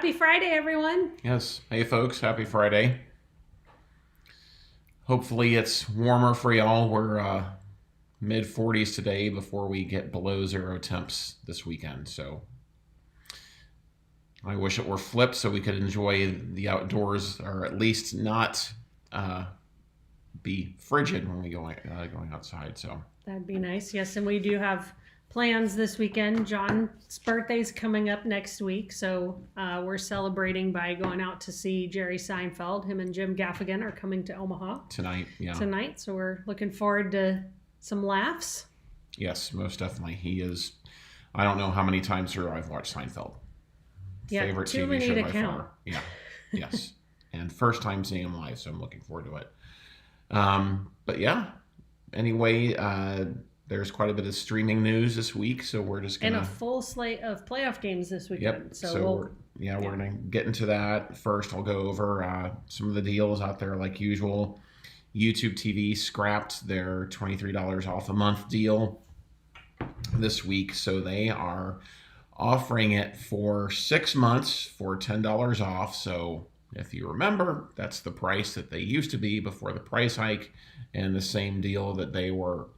Happy Friday, everyone. Yes. Hey, folks. Happy Friday. Hopefully it's warmer for y'all. We're mid 40s today before we get below zero temps this weekend. So I wish it were flipped so we could enjoy the outdoors, or at least not be frigid when we going outside. So That'd be nice. Yes, and we do have plans this weekend. John's birthday's coming up next week, so we're celebrating by going out to see Jerry Seinfeld. Him and Jim Gaffigan are coming to Omaha tonight, so we're looking forward to some laughs. Yes, most definitely. He is. I don't know how many times through I've watched Seinfeld. Yeah, Favorite too TV many show to by count. far. Yeah, yes, and first time seeing him live, so I'm looking forward to it. But yeah, anyway, there's quite a bit of streaming news this week, so we're just gonna and a full slate of playoff games this weekend. Yep. So we're gonna get into that. First, I'll go over some of the deals out there like usual. YouTube TV scrapped their $23 off a month deal this week, so they are offering it for 6 months for $10 off. So if you remember, that's the price that they used to be before the price hike, and the same deal that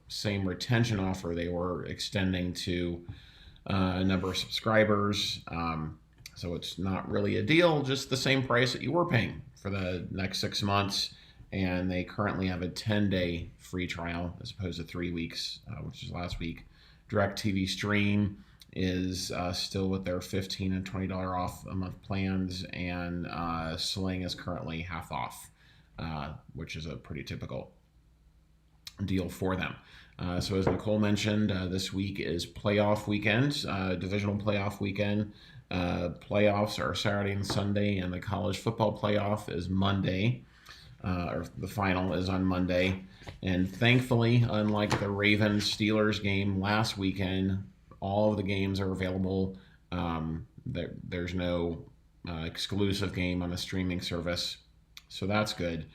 same retention offer they were extending to a number of subscribers. So it's not really a deal, just the same price that you were paying for the next 6 months. And they currently have a 10-day free trial as opposed to 3 weeks, which is last week. DirecTV Stream is still with their $15 and $20 off a month plans, and Sling is currently half off, which is a pretty typical deal for them. So as Nicole mentioned, this week is playoff weekend, divisional playoff weekend. Playoffs are Saturday and Sunday, and the college football playoff is Monday. Or the final is on Monday. And thankfully, unlike the Ravens-Steelers game last weekend, all of the games are available. There's no exclusive game on the streaming service, so that's good.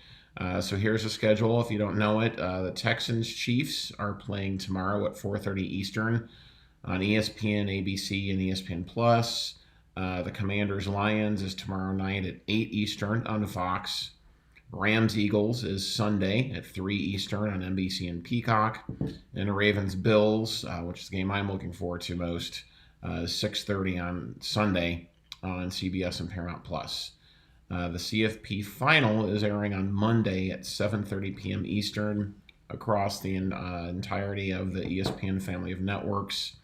So here's the schedule. If you don't know it, the Texans-Chiefs are playing tomorrow at 4:30 Eastern on ESPN, ABC, and ESPN Plus. The Commanders-Lions is tomorrow night at 8 Eastern on Fox. Rams-Eagles is Sunday at 3 Eastern on NBC and Peacock. And Ravens-Bills, which is the game I'm looking forward to most, 6:30 on Sunday on CBS and Paramount Plus. The CFP final is airing on Monday at 7:30 p.m. Eastern across the entirety of the ESPN family of networks,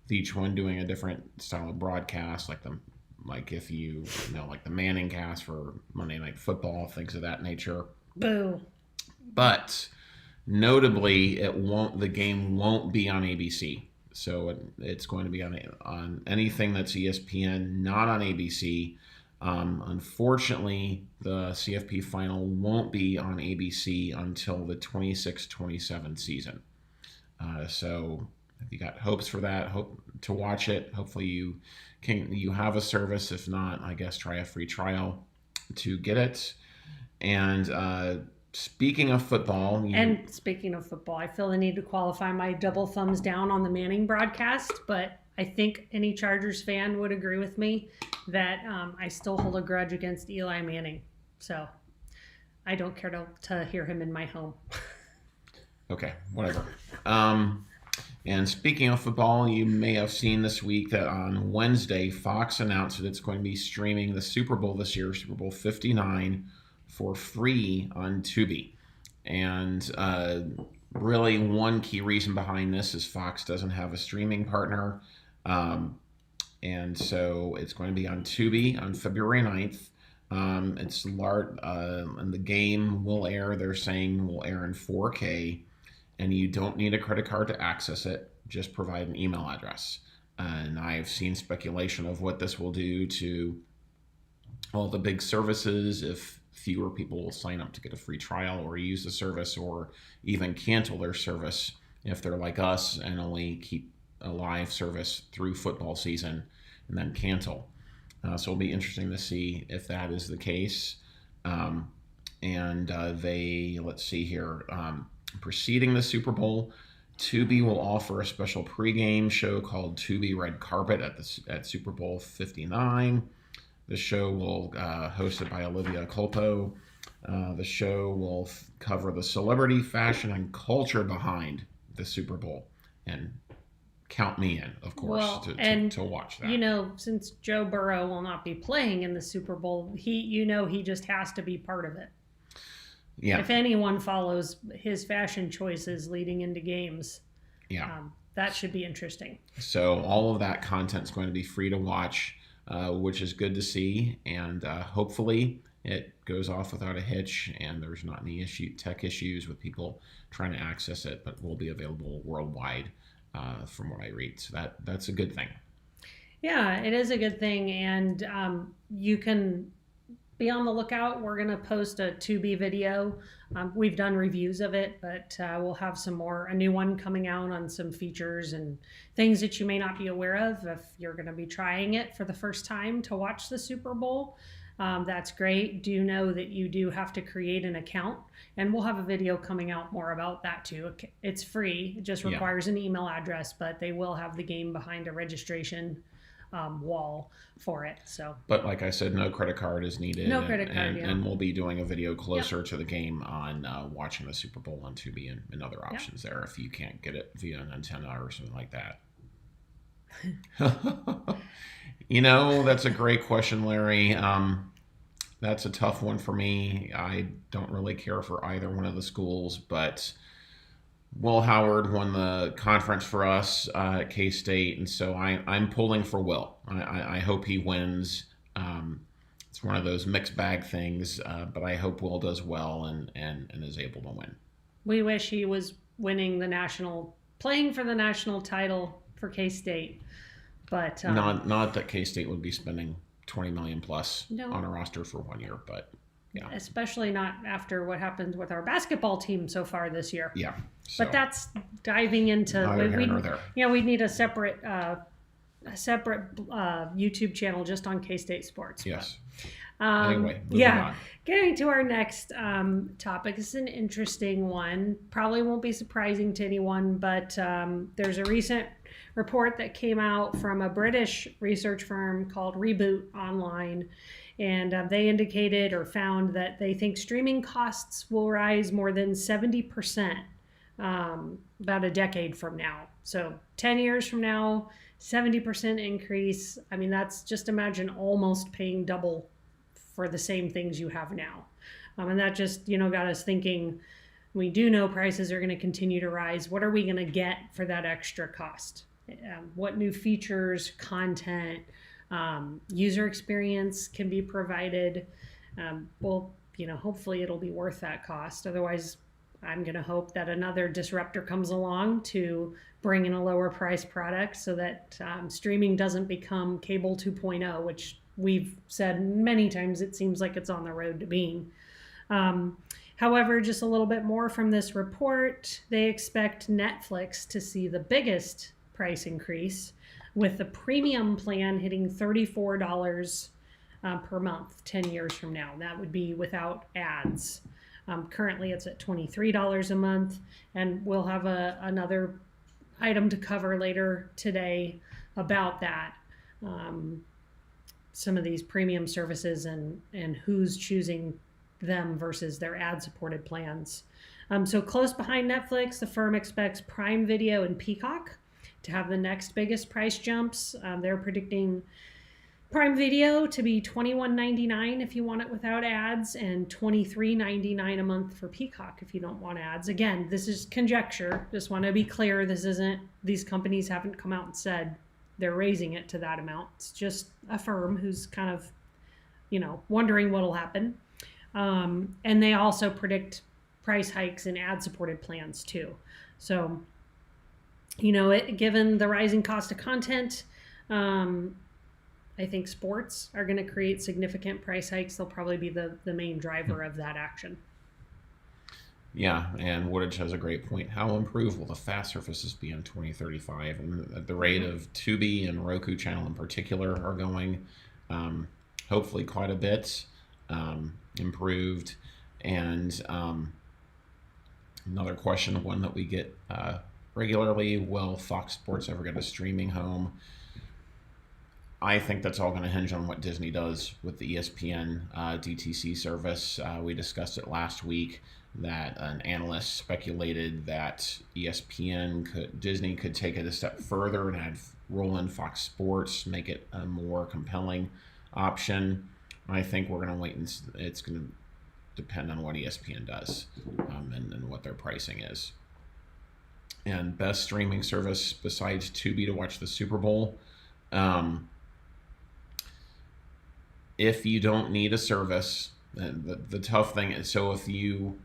with each one doing a different style of broadcast, like if you know, like the Manning cast for Monday Night Football, things of that nature. Boo. But notably, the game won't be on ABC. So it's going to be on anything that's ESPN, not on ABC. Unfortunately, the CFP final won't be on ABC until the 26-27 season. So if you got hopes for that, hope to watch it. Hopefully you have a service. If not, I guess try a free trial to get it. And speaking of football, I feel the need to qualify my double thumbs down on the Manning broadcast, but I think any Chargers fan would agree with me that I still hold a grudge against Eli Manning. So I don't care to hear him in my home. Okay, whatever. And speaking of football, you may have seen this week that on Wednesday, Fox announced that it's going to be streaming the Super Bowl this year, Super Bowl 59, for free on Tubi. And really one key reason behind this is Fox doesn't have a streaming partner. And so it's going to be on Tubi on February 9th. It's large, and the game will air, they're saying will air in 4K. And you don't need a credit card to access it. Just provide an email address. And I've seen speculation of what this will do to all the big services if fewer people will sign up to get a free trial or use the service, or even cancel their service if they're like us and only keep a live service through football season and then cancel. So it'll be interesting to see if that is the case. Let's see here. Preceding the Super Bowl, Tubi will offer a special pregame show called Tubi Red Carpet at Super Bowl 59. The show will hosted by Olivia Culpo. The show will cover the celebrity, fashion, and culture behind the Super Bowl, and count me in, of course, to watch that. You know, since Joe Burrow will not be playing in the Super Bowl, he just has to be part of it. Yeah. If anyone follows his fashion choices leading into games, that should be interesting. So all of that content is going to be free to watch, which is good to see, and hopefully it goes off without a hitch, and there's not any tech issues with people trying to access it, but will be available worldwide, from what I read. So that's a good thing. Yeah, it is a good thing, and you can be on the lookout. We're going to post a Tubi video. We've done reviews of it, but we'll have a new one coming out on some features and things that you may not be aware of if you're going to be trying it for the first time to watch the Super Bowl. That's great. Do know that you do have to create an account, and we'll have a video coming out more about that too. It's free. It just requires an email address, but they will have the game behind a registration wall for it. But like I said, no credit card is needed. No credit card, and we'll be doing a video closer to the game on watching the Super Bowl on Tubi and other options there if you can't get it via an antenna or something like that. You know, that's a great question, Larry. That's a tough one for me. I don't really care for either one of the schools, but Will Howard won the conference for us at K-State, and so I'm pulling for Will. I hope he wins. It's one of those mixed bag things, but I hope Will does well and is able to win. We wish he was playing for the national title for K-State, but not that K-State would be spending $20 million plus on a roster for 1 year, but yeah, especially not after what happened with our basketball team so far this year. Yeah, so but that's diving into. We need a separate YouTube channel just on K-State sports. Yes. Anyway, on. Getting to our next topic. This is an interesting one. Probably won't be surprising to anyone, but there's a recent report that came out from a British research firm called Reboot Online, and they indicated or found that they think streaming costs will rise more than 70% about a decade from now. So 10 years from now, 70% increase. I mean, that's just imagine almost paying double for the same things you have now. And that just, got us thinking, we do know prices are going to continue to rise. What are we going to get for that extra cost? What new features, content, user experience can be provided? Hopefully it'll be worth that cost. Otherwise, I'm going to hope that another disruptor comes along to bring in a lower price product so that streaming doesn't become cable 2.0, which we've said many times it seems like it's on the road to being. However, just a little bit more from this report, they expect Netflix to see the biggest price increase, with the premium plan hitting $34 per month 10 years from now. That would be without ads. Currently it's at $23 a month, and we'll have another item to cover later today about that. Some of these premium services and who's choosing them versus their ad-supported plans. So close behind Netflix, the firm expects Prime Video and Peacock to have the next biggest price jumps. They're predicting Prime Video to be $21.99 if you want it without ads, and $23.99 a month for Peacock if you don't want ads. Again, this is conjecture. Just want to be clear, these companies haven't come out and said they're raising it to that amount. It's just a firm who's kind of, wondering what'll happen. And they also predict price hikes in ad-supported plans too. So, given the rising cost of content, I think sports are going to create significant price hikes. They'll probably be the main driver of that action. Yeah, and Woodage has a great point. How improved will the fast surfaces be in 2035? And at the rate of Tubi and Roku channel in particular are going, hopefully quite a bit improved. And another question, one that we get regularly, will Fox Sports ever get a streaming home? I think that's all going to hinge on what Disney does with the ESPN DTC service. We discussed it last week that an analyst speculated that Disney could take it a step further and roll in Fox Sports, make it a more compelling option. I think we're going to wait, and it's going to depend on what ESPN does and what their pricing is. And best streaming service besides Tubi to watch the Super Bowl. If you don't need a service, the tough thing is, so if you,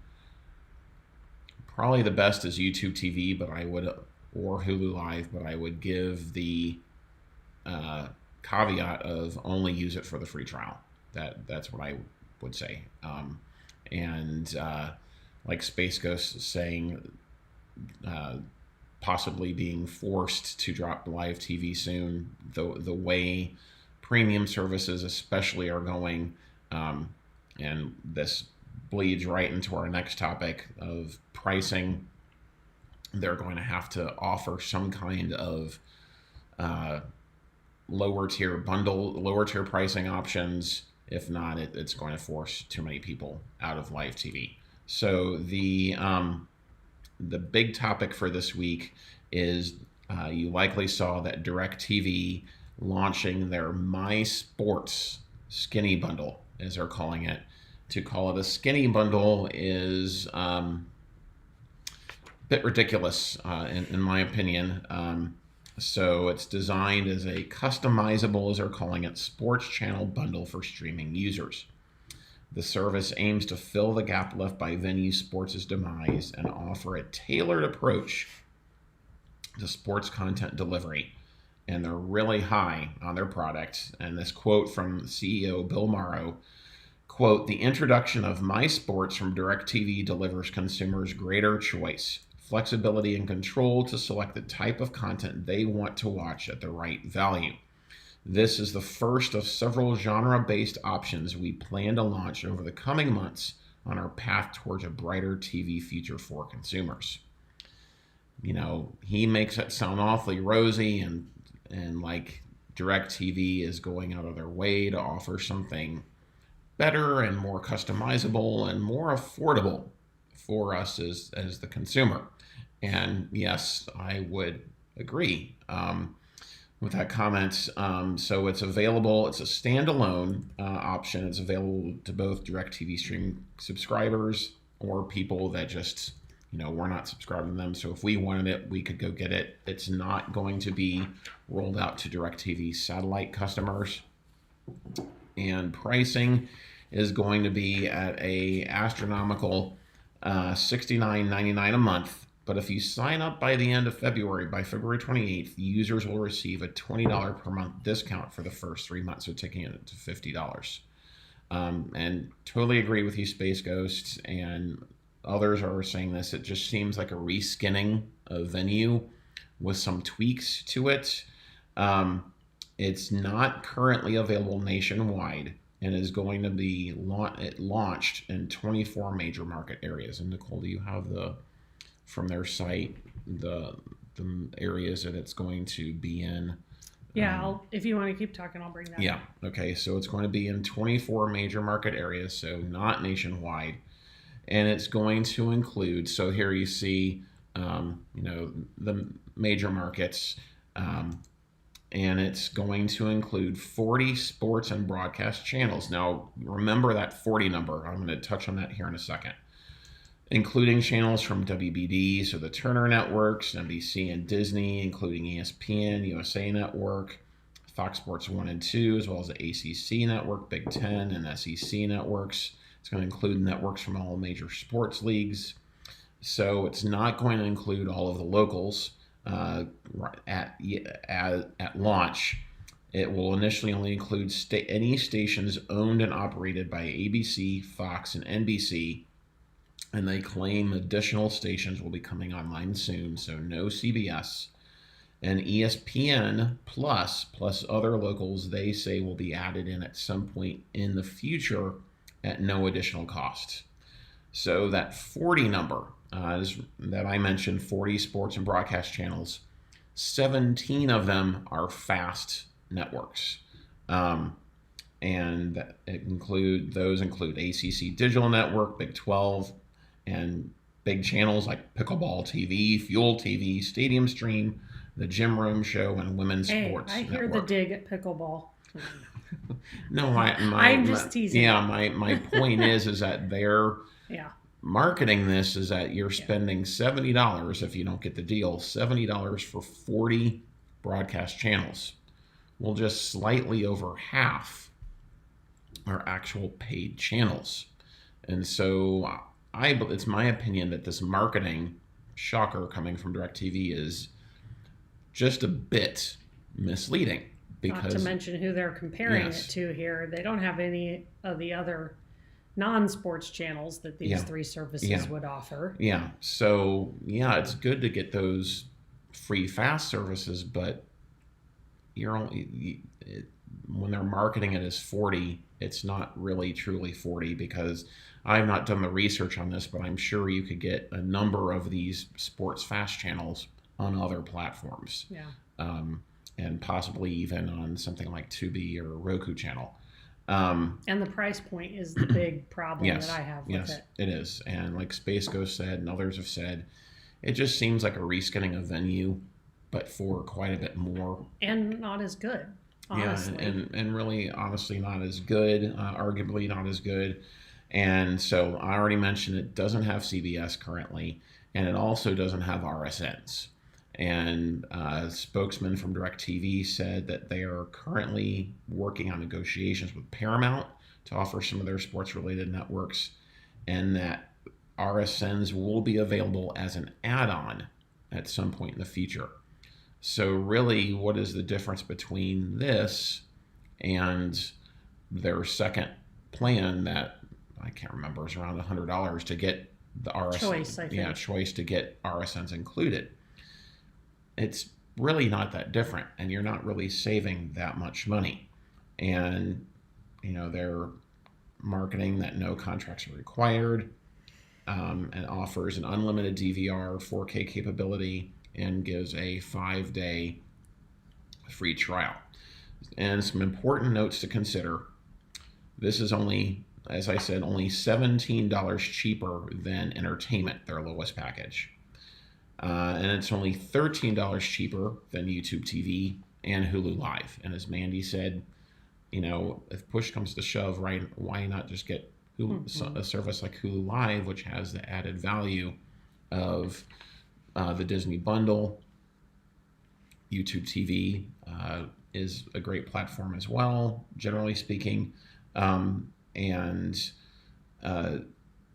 probably the best is YouTube TV, or Hulu Live, but I would give the caveat of only use it for the free trial. That's what I would say. Like Space Ghost saying, possibly being forced to drop live TV soon, the way premium services especially are going, and this bleeds right into our next topic of pricing. They're going to have to offer some kind of lower tier pricing options. If not, it's going to force too many people out of live TV. So the big topic for this week is you likely saw that DirecTV launching their MySports skinny bundle, as they're calling it. To call it a skinny bundle is a bit ridiculous, in my opinion. So it's designed as a customizable, as they're calling it, sports channel bundle for streaming users. The service aims to fill the gap left by Venue Sports' demise and offer a tailored approach to sports content delivery. And they're really high on their product. And this quote from CEO Bill Morrow, quote, "The introduction of MySports from DirecTV delivers consumers greater choice, flexibility, and control to select the type of content they want to watch at the right value. This is the first of several genre-based options we plan to launch over the coming months on our path towards a brighter TV future for consumers." You know, he makes it sound awfully rosy, and like DirecTV is going out of their way to offer something better and more customizable and more affordable for us as the consumer. And yes, I would agree with that comment. So it's available. It's a standalone option. It's available to both DirecTV streaming subscribers or people that just, we're not subscribing to them. So if we wanted it, we could go get it. It's not going to be rolled out to DirecTV satellite customers. And pricing is going to be at a astronomical $69.99 a month. But if you sign up by the end of February, by February 28th, users will receive a $20 per month discount for the first 3 months, so taking it to $50. And totally agree with you, Space Ghost, and others are saying this. It just seems like a reskinning of Venue with some tweaks to it. It's not currently available nationwide and is going to be launched in 24 major market areas. And Nicole, do you have from their site the areas that it's going to be in? Yeah, if you want to keep talking, I'll bring that up. Yeah, okay, so it's going to be in 24 major market areas, so not nationwide. And it's going to include, so here you see, the major markets, and it's going to include 40 sports and broadcast channels. Now, remember that 40 number. I'm going to touch on that here in a second. Including channels from WBD, so the Turner Networks, NBC and Disney, including ESPN, USA Network, Fox Sports 1 and 2, as well as the ACC Network, Big Ten, and SEC networks. It's going to include networks from all major sports leagues. So it's not going to include all of the locals at launch. It will initially only include any stations owned and operated by ABC, Fox, and NBC. And they claim additional stations will be coming online soon, so no CBS. And ESPN plus other locals, they say, will be added in at some point in the future at no additional cost. So that 40 number that I mentioned, 40 sports and broadcast channels, 17 of them are FAST networks. And those include ACC Digital Network, Big 12, and big channels like Pickleball TV, Fuel TV, Stadium Stream, the Gym Room Show, and Women's Sports I hear Network. the dig at pickleball. No, I'm just teasing. Yeah, my point is that they're Yeah. marketing this is that you're spending $70 if you don't get the deal, $70 for 40 broadcast channels. Well, just slightly over half are actual paid channels. And so it's my opinion that this marketing shocker coming from DirecTV is just a bit misleading. Because, not to mention who they're comparing it to here. They don't have any of the other non-sports channels that these three services would offer. Yeah. So, it's good to get those free fast services, but when they're marketing it as 40, it's not really truly 40, because I've not done the research on this, but I'm sure you could get a number of these sports fast channels on other platforms. Yeah. And possibly even on something like Tubi or Roku channel. And the price point is the big problem that I have with it. Yes, it is. And like Space Ghost said, and others have said, it just seems like a reskinning of Venue, but for quite a bit more. And not as good, honestly. Yeah, and really, honestly, not as good, arguably not as good. And so I already mentioned it doesn't have CBS currently, and it also doesn't have RSNs. And a spokesman from DirecTV said that they are currently working on negotiations with Paramount to offer some of their sports-related networks, and that RSNs will be available as an add-on at some point in the future. So really, what is the difference between this and their second plan that I can't remember is around $100 to get the RSN choice? I think. Yeah, choice to get RSNs included. It's really not that different, and you're not really saving that much money. And they're marketing that no contracts are required, and offers an unlimited DVR 4K capability, and gives a 5-day free trial. And some important notes to consider: this is only, as I said, only $17 cheaper than Entertainment, their lowest package. And it's only $13 cheaper than YouTube TV and Hulu Live. And as Mandy said, if push comes to shove, right, why not just get a service like Hulu Live, which has the added value of the Disney bundle. YouTube TV is a great platform as well, generally speaking. And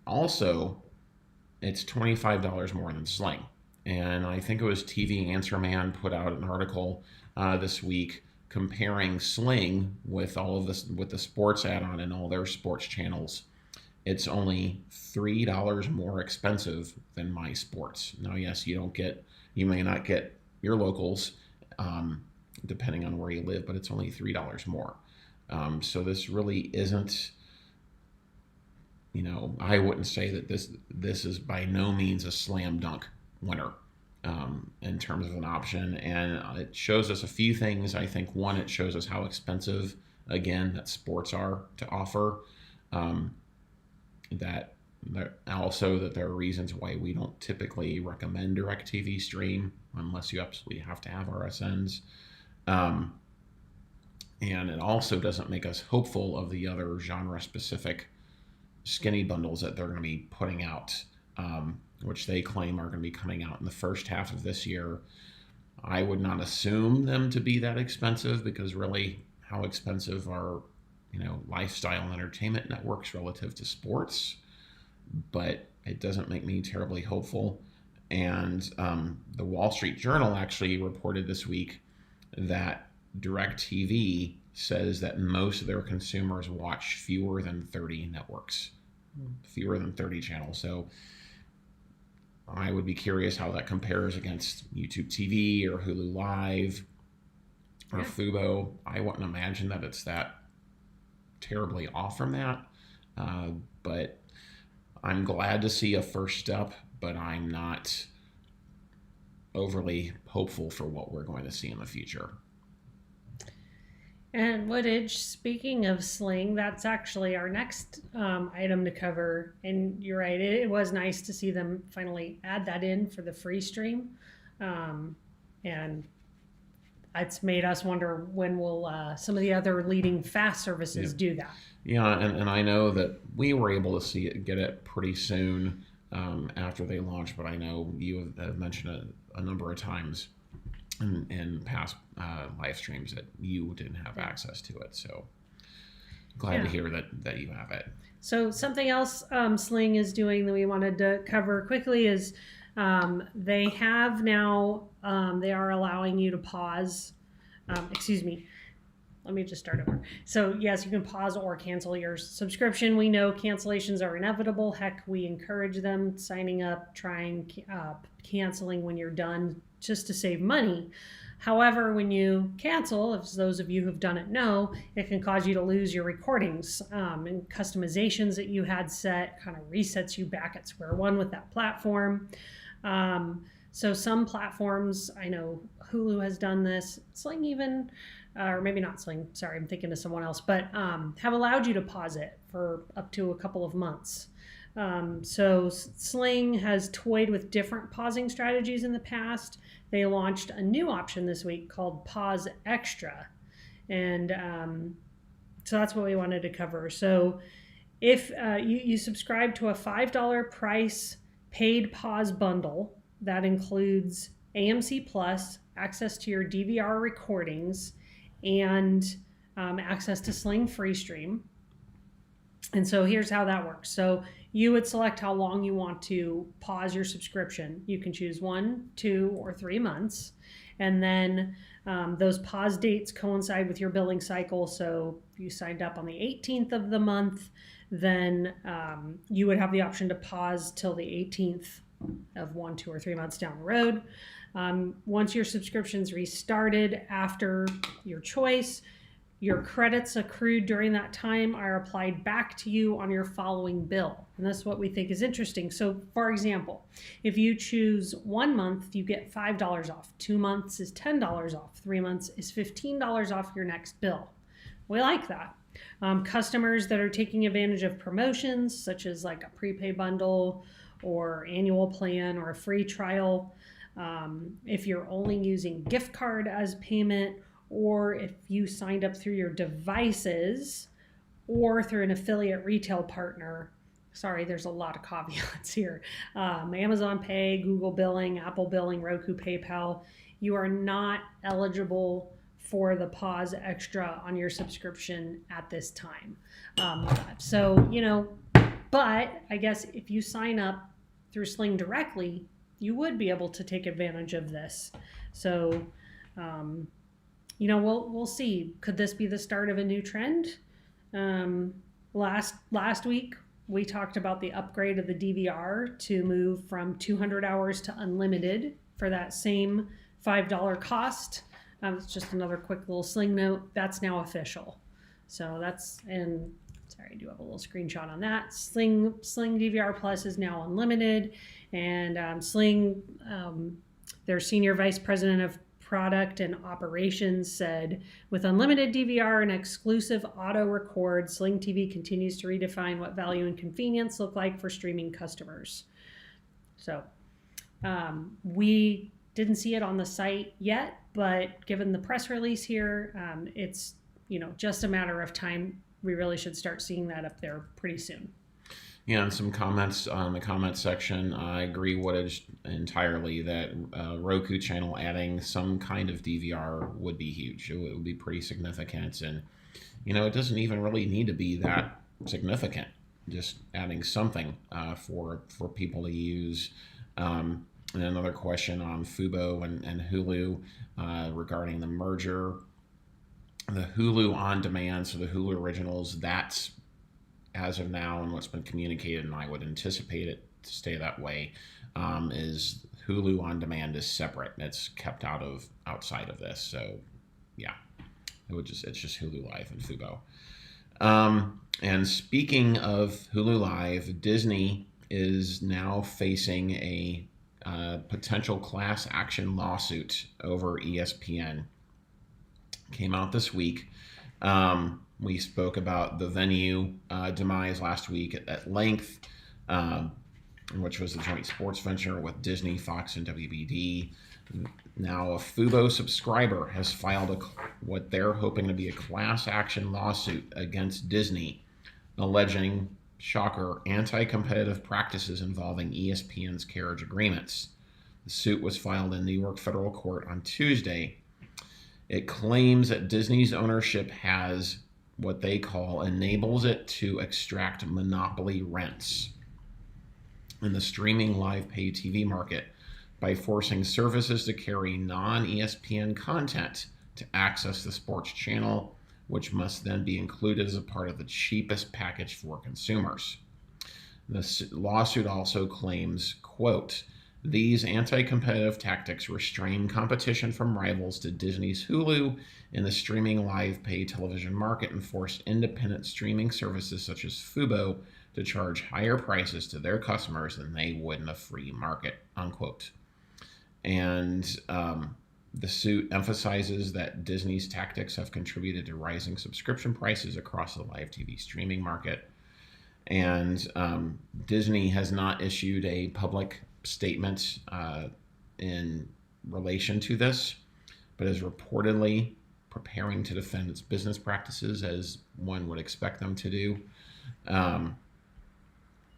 also, it's $25 more than Sling. And I think it was TV Answer Man put out an article this week comparing Sling with all of this, with the sports add-on and all their sports channels. It's only $3 more expensive than MySports. Now, yes, you may not get your locals, depending on where you live, but it's only $3 more. So this really isn't, I wouldn't say that this is by no means a slam dunk winner in terms of an option. And it shows us a few things. I think one, it shows us how expensive, again, that sports are to offer. That there are reasons why we don't typically recommend DirecTV Stream unless you absolutely have to have RSNs. And it also doesn't make us hopeful of the other genre-specific skinny bundles that they're going to be putting out, which they claim are going to be coming out in the first half of this year. I would not assume them to be that expensive, because really, how expensive are lifestyle and entertainment networks relative to sports? But it doesn't make me terribly hopeful. And the Wall Street Journal actually reported this week that DirecTV says that most of their consumers watch fewer than 30 networks, fewer than 30 channels. So I would be curious how that compares against YouTube TV or Hulu Live or Fubo. I wouldn't imagine that it's that terribly off from that. But I'm glad to see a first step, but I'm not overly hopeful for what we're going to see in the future. And Woodage, speaking of Sling, that's actually our next item to cover. And you're right, it was nice to see them finally add that in for the free stream. And it's made us wonder when will some of the other leading fast services do that. Yeah, and I know that we were able to get it pretty soon after they launched, but I know you have mentioned it a number of times in past live streams that you didn't have access to it. So glad to hear that you have it. So something else Sling is doing that we wanted to cover quickly is they have now, they are allowing you to pause. Let me just start over. So yes, you can pause or cancel your subscription. We know cancellations are inevitable. Heck, we encourage them signing up, trying canceling when you're done just to save money. However, when you cancel, as those of you who've done it know, it can cause you to lose your recordings and customizations that you had set, kind of resets you back at square one with that platform. So some platforms, I know Hulu has done this, Sling even, or maybe not Sling, sorry, I'm thinking of someone else, but have allowed you to pause it for up to a couple of months. So Sling has toyed with different pausing strategies in the past. They launched a new option this week called Pause Extra. And so that's what we wanted to cover. So if you subscribe to a $5 price paid pause bundle, that includes AMC Plus, access to your DVR recordings, and access to Sling Free Stream. And so here's how that works. So you would select how long you want to pause your subscription. You can choose 1, 2, or 3 months. And then those pause dates coincide with your billing cycle. So if you signed up on the 18th of the month, then you would have the option to pause till the 18th of 1, 2, or 3 months down the road. Once your subscription's restarted after your choice, your credits accrued during that time are applied back to you on your following bill. And that's what we think is interesting. So for example, if you choose 1 month, you get $5 off. 2 months is $10 off. 3 months is $15 off your next bill. We like that. Customers that are taking advantage of promotions, such as like a prepaid bundle or annual plan or a free trial, if you're only using gift card as payment, or if you signed up through your devices or through an affiliate retail partner. Sorry, there's a lot of caveats here. Amazon Pay, Google Billing, Apple Billing, Roku, PayPal. You are not eligible for the Pause Extra on your subscription at this time. But I guess if you sign up through Sling directly, you would be able to take advantage of this. So, we'll see. Could this be the start of a new trend? Last week, we talked about the upgrade of the DVR to move from 200 hours to unlimited for that same $5 cost. It's just another quick little Sling note. That's now official. So sorry, I do have a little screenshot on that. Sling DVR Plus is now unlimited, and Sling, their senior vice president of product and operations said, with unlimited DVR and exclusive auto record, Sling TV continues to redefine what value and convenience look like for streaming customers. So we didn't see it on the site yet, but given the press release here, it's just a matter of time. We really should start seeing that up there pretty soon. Yeah, and some comments on the comment section. I agree entirely that Roku channel adding some kind of DVR would be huge. It would be pretty significant. And, it doesn't even really need to be that significant. Just adding something for people to use. And another question on Fubo and Hulu regarding the merger. The Hulu on demand, so the Hulu originals, that's as of now and what's been communicated, and I would anticipate it to stay that way, is Hulu on demand is separate. It's kept outside of this. So yeah, it's just Hulu Live and Fubo. And speaking of Hulu Live, Disney is now facing a potential class action lawsuit over ESPN. Came out this week. We spoke about the venue demise last week at length, which was a joint sports venture with Disney, Fox, and WBD. Now, a Fubo subscriber has filed what they're hoping to be a class action lawsuit against Disney, alleging, shocker, anti-competitive practices involving ESPN's carriage agreements. The suit was filed in New York federal court on Tuesday. It claims that Disney's ownership has what they call enables it to extract monopoly rents in the streaming live pay TV market by forcing services to carry non-ESPN content to access the sports channel, which must then be included as a part of the cheapest package for consumers. The lawsuit also claims, quote, these anti-competitive tactics restrain competition from rivals to Disney's Hulu in the streaming live pay television market and forced independent streaming services such as Fubo to charge higher prices to their customers than they would in a free market, unquote. And the suit emphasizes that Disney's tactics have contributed to rising subscription prices across the live TV streaming market. And Disney has not issued a public statement in relation to this, but is reportedly preparing to defend its business practices as one would expect them to do.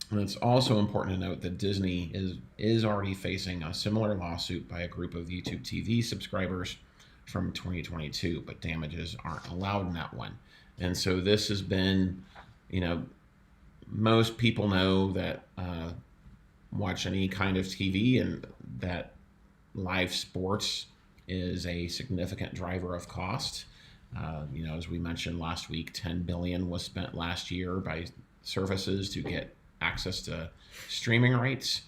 And it's also important to note that Disney is already facing a similar lawsuit by a group of YouTube TV subscribers from 2022, but damages aren't allowed in that one. And so this has been, most people know that watch any kind of TV and that live sports is a significant driver of cost. As we mentioned last week, $10 billion was spent last year by services to get access to streaming rights.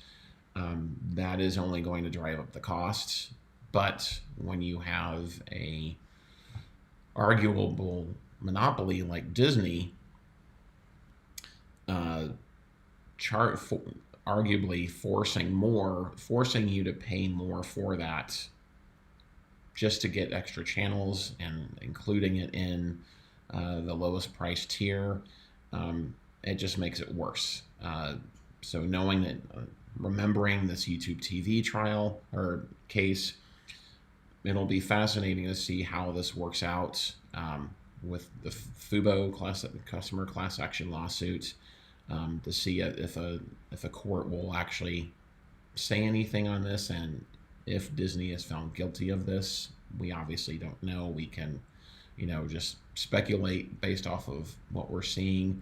That is only going to drive up the costs. But when you have a arguable monopoly like Disney, arguably forcing you to pay more for that just to get extra channels and including it in the lowest price tier, it just makes it worse. So knowing that, remembering this YouTube TV trial or case, it'll be fascinating to see how this works out with the Fubo customer class action lawsuit, to see if a court will actually say anything on this, and if Disney is found guilty of this. We obviously don't know. We can, just speculate based off of what we're seeing.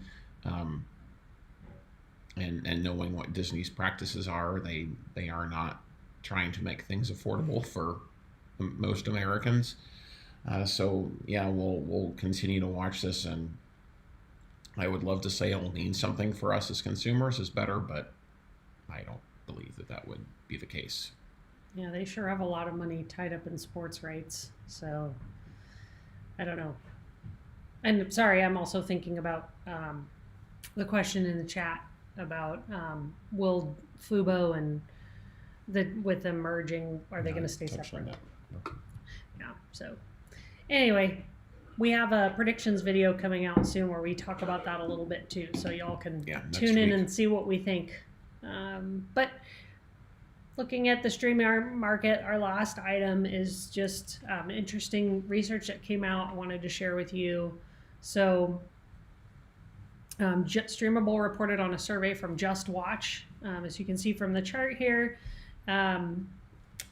And knowing what Disney's practices are, they are not trying to make things affordable for most Americans. So yeah, we'll continue to watch this, and I would love to say it'll mean something for us as consumers is better, but I don't believe that would be the case. Yeah, they sure have a lot of money tied up in sports rights, so I don't know. And sorry, I'm also thinking about the question in the chat about will Fubo and with them merging, are they going to stay separate? Yeah. So anyway, we have a predictions video coming out soon where we talk about that a little bit too, so y'all can tune in and see what we think. But looking at the streaming market, our last item is just interesting research that came out I wanted to share with you. So Streamable reported on a survey from Just Watch. As you can see from the chart here,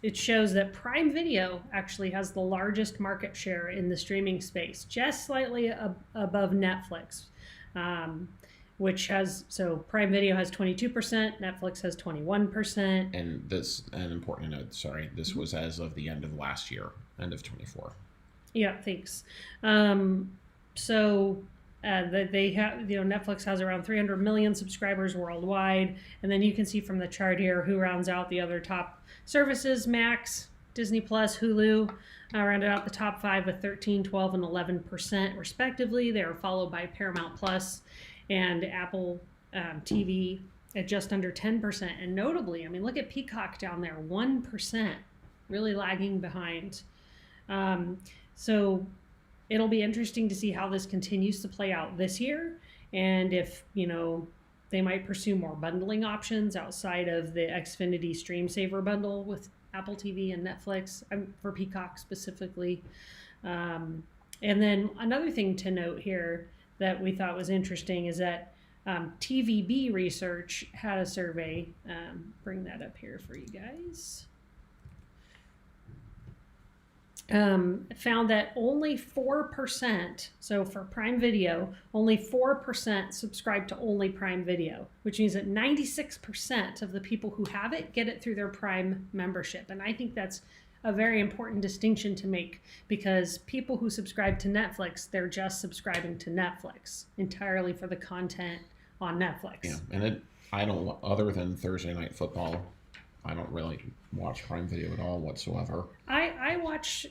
it shows that Prime Video actually has the largest market share in the streaming space, just slightly above Netflix, which has, so Prime Video has 22%, Netflix has 21%. And this, an important note, sorry, this was as of the end of last year, end of 24. Yeah, thanks. They have, Netflix has around 300 million subscribers worldwide. And then you can see from the chart here who rounds out the other top services: Max, Disney Plus, Hulu, rounded out the top 5 with 13, 12, and 11% respectively. They are followed by Paramount Plus and Apple TV at just under 10%. And notably, look at Peacock down there, 1%, really lagging behind. So it'll be interesting to see how this continues to play out this year, and if they might pursue more bundling options outside of the Xfinity Stream Saver bundle with Apple TV and Netflix, for Peacock specifically. And then another thing to note here that we thought was interesting is that TVB Research had a survey. Bring that up here for you guys. Found that only 4%, so for Prime Video, only 4% subscribe to only Prime Video, which means that 96% of the people who have it get it through their Prime membership. And I think that's a very important distinction to make, because people who subscribe to Netflix, they're just subscribing to Netflix entirely for the content on Netflix. Yeah, and I don't, other than Thursday Night Football, I don't really watch Prime Video at all whatsoever. I watch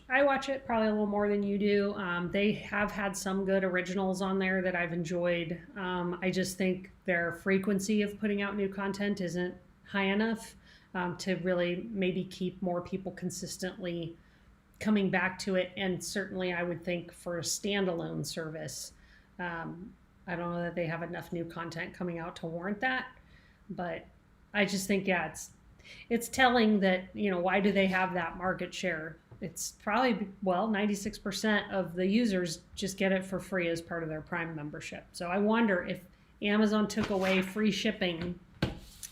it probably a little more than you do. They have had some good originals on there that I've enjoyed. I just think their frequency of putting out new content isn't high enough to really maybe keep more people consistently coming back to it. And certainly I would think for a standalone service, I don't know that they have enough new content coming out to warrant that. But I just think, it's telling that, why do they have that market share? It's probably, 96% of the users just get it for free as part of their Prime membership. So I wonder if Amazon took away free shipping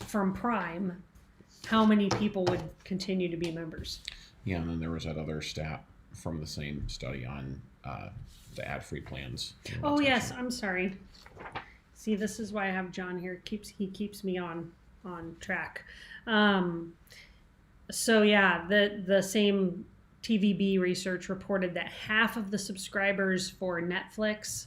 from Prime, how many people would continue to be members? Yeah, and then there was that other stat from the same study on the ad-free plans. Oh, yes, I'm sorry. See, this is why I have John here. He keeps me on track. So yeah, the same TVB research reported that half of the subscribers for Netflix,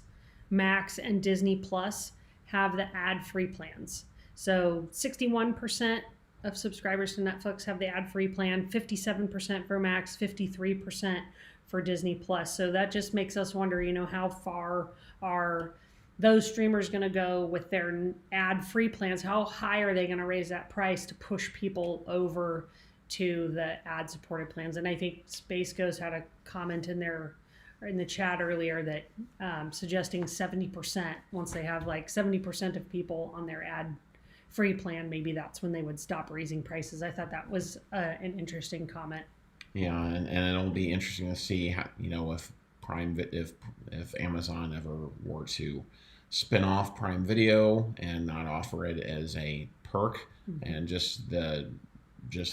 Max, and Disney Plus have the ad-free plans. So 61% of subscribers to Netflix have the ad-free plan, 57% for Max, 53% for Disney Plus. So that just makes us wonder, how far are those streamers going to go with their ad-free plans? How high are they going to raise that price to push people over to the ad-supported plans? And I think Space Ghost had a comment in the chat earlier that suggesting 70%, once they have 70% of people on their ad-free plan, maybe that's when they would stop raising prices. I thought that was an interesting comment. Yeah, and it'll be interesting to see how, if Prime, if Amazon ever were to spin off Prime Video and not offer it as a perk, and just the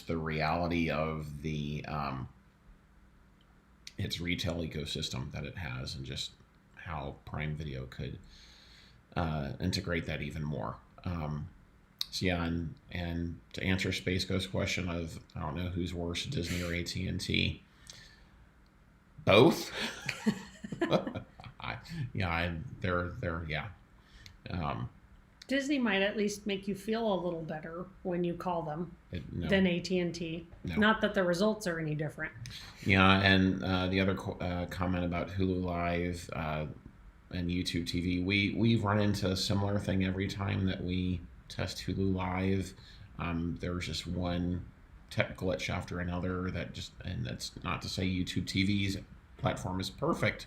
reality of the its retail ecosystem that it has, and just how Prime Video could integrate that even more. So yeah, and to answer Space Ghost's question of, I don't know who's worse, Disney or AT&T. Both. Disney might at least make you feel a little better when you call them than AT&T. No. Not that the results are any different. Yeah, and the other comment about Hulu Live and YouTube TV, we've run into a similar thing every time that we test Hulu Live. There's just one tech glitch after another and that's not to say YouTube TV's platform is perfect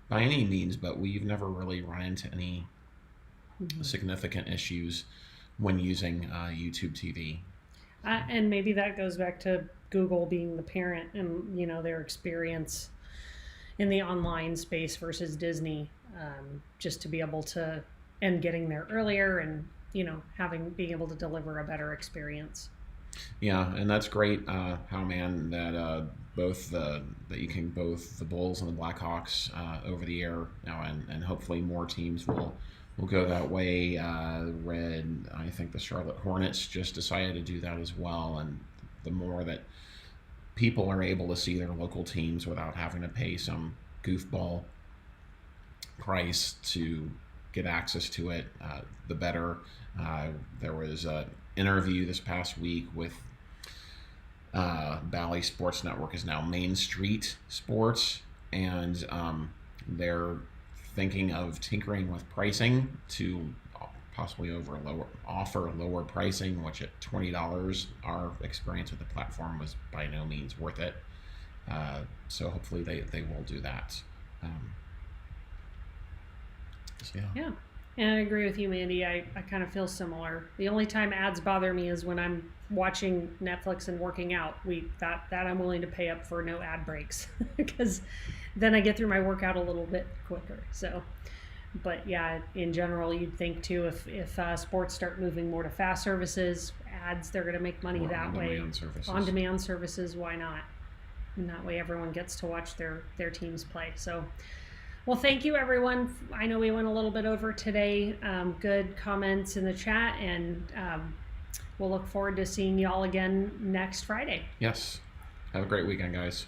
by any means, but we've never really run into any significant issues when using YouTube TV. And maybe that goes back to Google being the parent and their experience in the online space versus Disney, just to be able to, and getting there earlier, and being able to deliver a better experience. Yeah, and that's great, Howman, that that you can both the Bulls and the Blackhawks over the air now, and hopefully more teams will go that way. Read, I think the Charlotte Hornets just decided to do that as well, and the more that people are able to see their local teams without having to pay some goofball price to get access to it, the better. There was an interview this past week with Bally Sports Network is now Main Street Sports, and they're thinking of tinkering with pricing to possibly offer lower pricing, which at $20, our experience with the platform was by no means worth it. So hopefully they will do that. So, Yeah. And I agree with you, Mandy. I kind of feel similar. The only time ads bother me is when I'm watching Netflix and working out. That I'm willing to pay up for no ad breaks because then I get through my workout a little bit quicker. So, but yeah, in general, you'd think too if sports start moving more to fast services, ads, they're going to make money that way. On-demand services, why not? And that way everyone gets to watch their teams play. So. Well, thank you, everyone. I know we went a little bit over today. Good comments in the chat, and we'll look forward to seeing y'all again next Friday. Yes. Have a great weekend, guys.